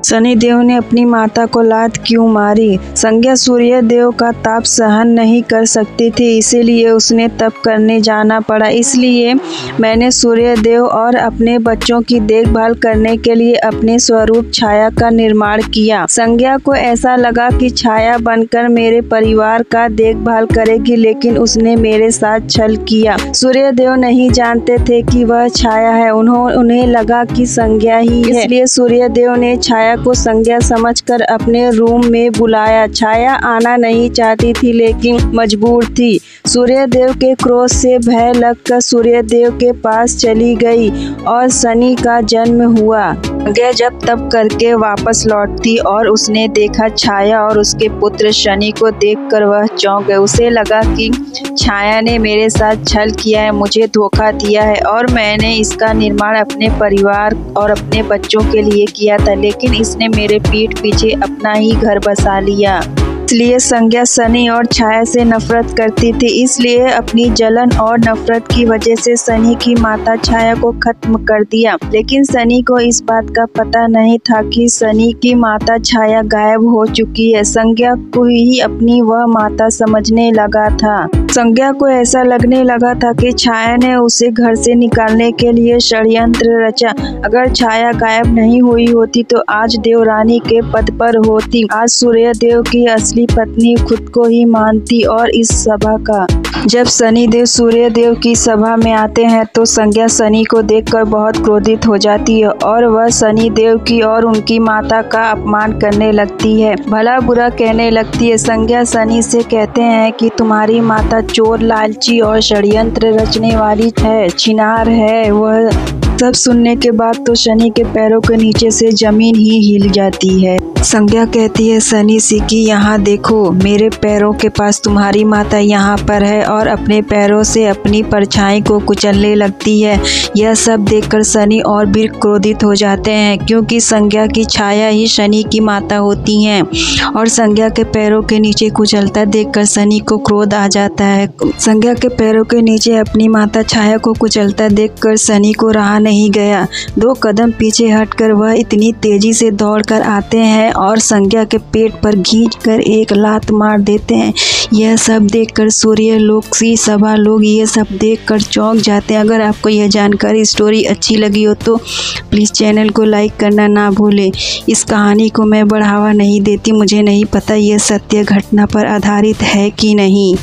शनि देव ने अपनी माता को लात क्यों मारी? संज्ञा सूर्य देव का ताप सहन नहीं कर सकती थी, इसीलिए उसने तप करने जाना पड़ा। इसलिए मैंने सूर्य देव और अपने बच्चों की देखभाल करने के लिए अपने स्वरूप छाया का निर्माण किया। संज्ञा को ऐसा लगा कि छाया बनकर मेरे परिवार का देखभाल करेगी, लेकिन उसने मेरे साथ छल किया। सूर्य देव नहीं जानते थे कि वह छाया है, उन्हें लगा कि संज्ञा ही है। इसलिए सूर्य देव ने छाया को संज्ञा समझकर अपने रूम में बुलाया। छाया आना नहीं चाहती थी, लेकिन मजबूर थी। सूर्य देव के क्रोध से भय लगकर सूर्य देव के पास चली गई और शनि का जन्म हुआ। संज्ञा जब तप करके वापस लौटती और उसने देखा छाया और उसके पुत्र शनि को देखकर वह चौंक गए। उसे लगा कि छाया ने मेरे साथ छल किया है, मुझे धोखा दिया है और मैंने इसका निर्माण अपने परिवार और अपने बच्चों के लिए किया था, लेकिन इसने मेरे पीठ पीछे अपना ही घर बसा लिया। इसलिए संज्ञा शनि और छाया से नफरत करती थी। इसलिए अपनी जलन और नफरत की वजह से शनि की माता छाया को खत्म कर दिया। लेकिन शनि को इस बात का पता नहीं था कि शनि की माता छाया गायब हो चुकी है। संज्ञा को ही अपनी वह माता समझने लगा था। संज्ञा को ऐसा लगने लगा था कि छाया ने उसे घर से निकालने के लिए षड्यंत्र रचा। अगर छाया गायब नहीं हुई होती तो आज देवरानी के पद पर होती। आज सूर्य देव की असली पत्नी खुद को ही मानती। और इस सभा का जब शनि देव सूर्य देव की सभा में आते हैं तो संज्ञा शनि को देखकर बहुत क्रोधित हो जाती है और वह शनि देव की और उनकी माता का अपमान करने लगती है, भला बुरा कहने लगती है। संज्ञा शनि से कहते हैं कि तुम्हारी माता चोर, लालची और षड्यंत्र रचने वाली है, छिनार है। वह सब सुनने के बाद तो शनि के पैरों के नीचे से जमीन ही हिल जाती है। संज्ञा कहती है शनि से कि यहाँ देखो, मेरे पैरों के पास तुम्हारी माता यहाँ पर है और अपने पैरों से अपनी परछाई को कुचलने लगती है। यह सब देखकर शनि और भी क्रोधित हो जाते हैं, क्योंकि संज्ञा की छाया ही शनि की माता होती हैं। और संज्ञा के पैरों के नीचे कुचलता देखकर शनि को क्रोध आ जाता है। संज्ञा के पैरों के नीचे अपनी माता छाया को कुचलता देखकर शनि को रहा नहीं गया। 2 कदम पीछे हटकर वह इतनी तेजी से दौड़कर आते हैं और संज्ञा के पेट पर खींचकर एक लात मार देते हैं। यह सब देखकर सूर्य लोक की सभा लोग ये सब देखकर चौंक जाते हैं। अगर आपको यह जानकारी स्टोरी अच्छी लगी हो तो प्लीज़ चैनल को लाइक करना ना भूलें। इस कहानी को मैं बढ़ावा नहीं देती, मुझे नहीं पता यह सत्य घटना पर आधारित है कि नहीं।